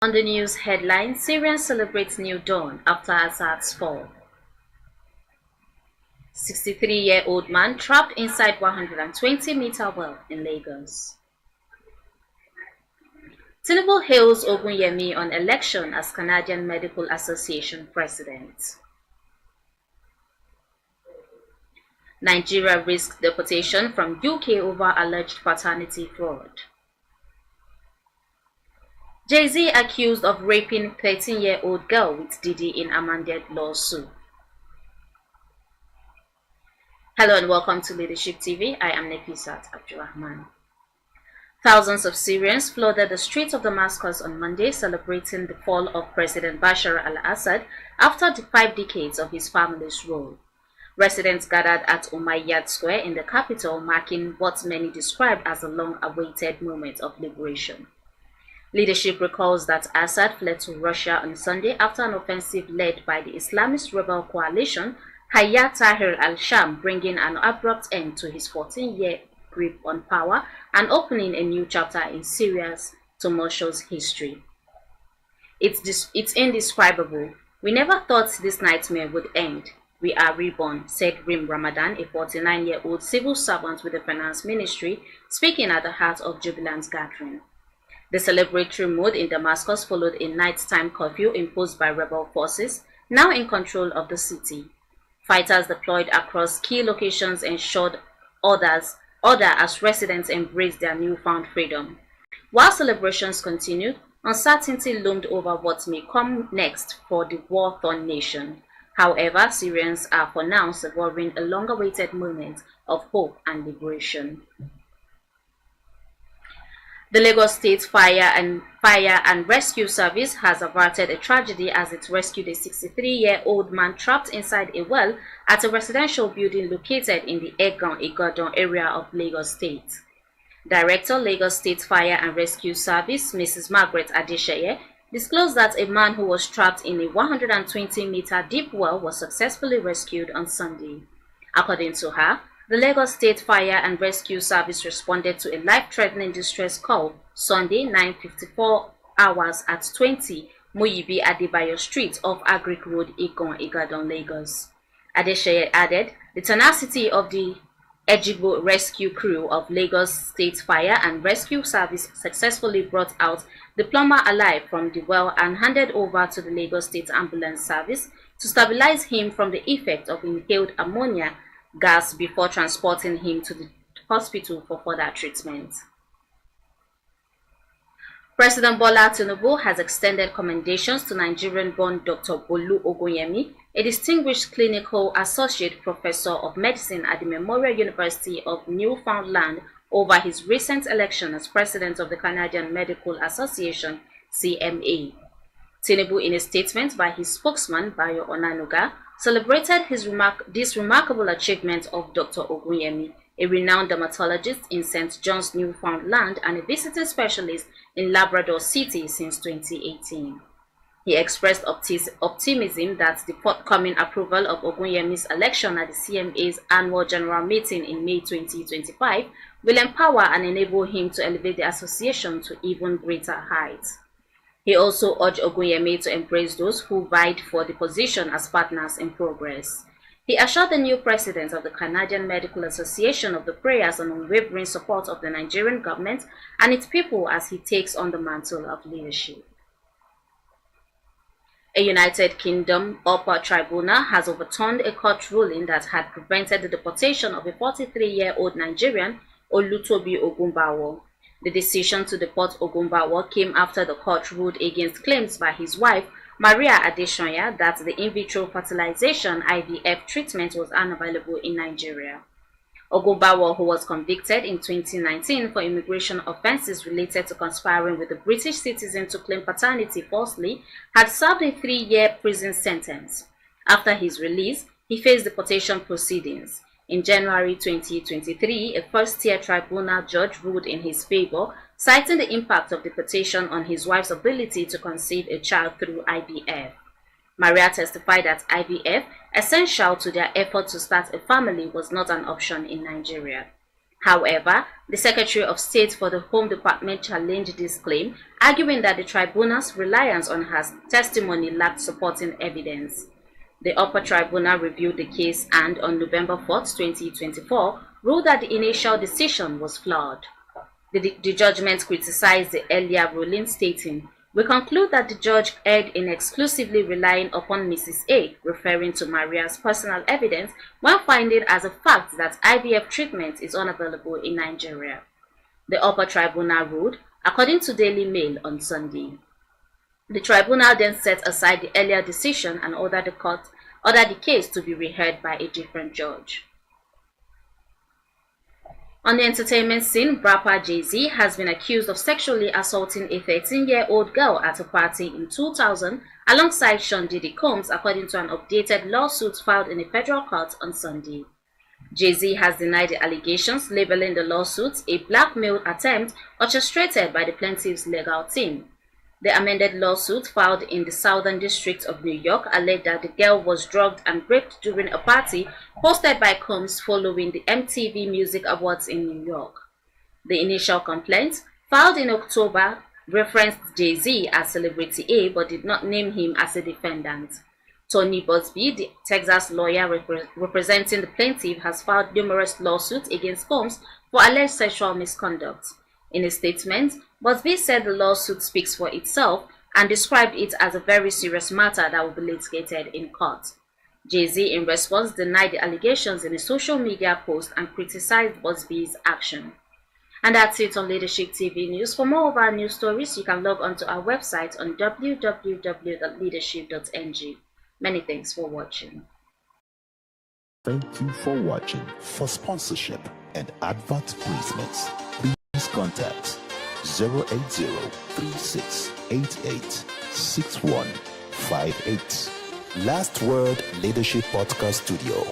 On the news headline, Syrians celebrate new dawn after Assad's fall. 63-year-old man trapped inside 120-meter well in Lagos. Tinubu hails Ogunyemi on election as Canadian Medical Association president. Nigeria risks deportation from UK over alleged paternity fraud. Jay-Z accused of raping 13-year-old girl with Diddy in amended lawsuit. Hello and welcome to Leadership TV. I am Nefisat Abdulrahman. Thousands of Syrians flooded the streets of Damascus on Monday celebrating the fall of President Bashar al-Assad after the 5 decades of his family's rule. Residents gathered at Umayyad Square in the capital, marking what many described as a long-awaited moment of liberation. Leadership recalls that Assad fled to Russia on Sunday after an offensive led by the Islamist rebel coalition Hayat Tahrir al-Sham, bringing an abrupt end to his 14-year grip on power and opening a new chapter in Syria's tumultuous history. It's indescribable. We never thought this nightmare would end. We are reborn, said Rim Ramadan, a 49-year-old civil servant with the finance ministry, speaking at the heart of Jubilant gathering. The celebratory mood in Damascus followed a nighttime curfew imposed by rebel forces, now in control of the city. Fighters deployed across key locations ensured order as residents embraced their newfound freedom. While celebrations continued, uncertainty loomed over what may come next for the war-torn nation. However, Syrians are for now savoring a long-awaited moment of hope and liberation. The Lagos State Fire and Rescue Service has averted a tragedy as it rescued a 63-year-old man trapped inside a well at a residential building located in the Egan-Igodon area of Lagos State. Director, Lagos State Fire and Rescue Service, Mrs. Margaret Adesheye, disclosed that a man who was trapped in a 120-meter deep well was successfully rescued on Sunday. According to her, the Lagos State Fire and Rescue Service responded to a life-threatening distress call Sunday 9:54 hours at 20 Muyibi Adebayo Street off Agric Road, Igadon, Lagos. Adesheye added, the tenacity of the Ejibo rescue crew of Lagos State Fire and Rescue Service successfully brought out the plumber alive from the well and handed over to the Lagos State Ambulance Service to stabilize him from the effect of inhaled ammonia gas before transporting him to the hospital for further treatment. President Bola Tinubu has extended commendations to Nigerian-born Dr. Bolu Ogunyemi, a distinguished clinical associate professor of medicine at the Memorial University of Newfoundland, over his recent election as president of the Canadian Medical Association, CMA. Tinubu, in a statement by his spokesman, Bayo Onanuga, celebrated this remarkable achievement of Dr. Ogunyemi, a renowned dermatologist in St. John's, Newfoundland, and a visiting specialist in Labrador City since 2018. He expressed optimism that the forthcoming approval of Ogunyemi's election at the CMA's annual general meeting in May 2025 will empower and enable him to elevate the association to even greater heights. He also urged Ogunyemi to embrace those who vied for the position as partners in progress. He assured the new president of the Canadian Medical Association of the prayers and unwavering support of the Nigerian government and its people as he takes on the mantle of leadership. A United Kingdom upper tribunal has overturned a court ruling that had prevented the deportation of a 43-year-old Nigerian, Olutobi Ogunbawo. The decision to deport Ogunbawo came after the court ruled against claims by his wife, Maria Adesanya, that the in vitro fertilization IVF treatment was unavailable in Nigeria. Ogunbawo, who was convicted in 2019 for immigration offenses related to conspiring with a British citizen to claim paternity falsely, had served a 3-year prison sentence. After his release, he faced deportation proceedings. In January 2023, a first-tier tribunal judge ruled in his favor, citing the impact of deportation on his wife's ability to conceive a child through IVF. Maria testified that IVF, essential to their effort to start a family, was not an option in Nigeria. However, the Secretary of State for the Home Department challenged this claim, arguing that the tribunal's reliance on her testimony lacked supporting evidence. The upper tribunal reviewed the case and, on November 4, 2024, ruled that the initial decision was flawed. The judgment criticized the earlier ruling, stating, "We conclude that the judge erred in exclusively relying upon Mrs. A, referring to Maria's personal evidence, when finding as a fact that IVF treatment is unavailable in Nigeria." The upper tribunal ruled, according to Daily Mail on Sunday. The tribunal then set aside the earlier decision and ordered the case to be reheard by a different judge. On the entertainment scene, rapper Jay-Z has been accused of sexually assaulting a 13-year-old girl at a party in 2000 alongside Sean Diddy Combs, according to an updated lawsuit filed in a federal court on Sunday. Jay-Z has denied the allegations, labeling the lawsuit a blackmail attempt orchestrated by the plaintiff's legal team. The amended lawsuit filed in the Southern District of New York alleged that the girl was drugged and raped during a party hosted by Combs following the MTV Music Awards in New York. The initial complaint, filed in October, referenced Jay-Z as Celebrity A but did not name him as a defendant. Tony Busby, the Texas lawyer representing the plaintiff, has filed numerous lawsuits against Combs for alleged sexual misconduct. In a statement, Busby said the lawsuit speaks for itself and described it as a very serious matter that will be litigated in court. Jay-Z, in response, denied the allegations in a social media post and criticized Busby's action. And that's it on Leadership TV News. For more of our news stories, you can log on to our website on www.leadership.ng. Many thanks for watching. Thank you for watching. For sponsorship and advert placements, please contact 080-3688-6158. Last Word Leadership Podcast Studio.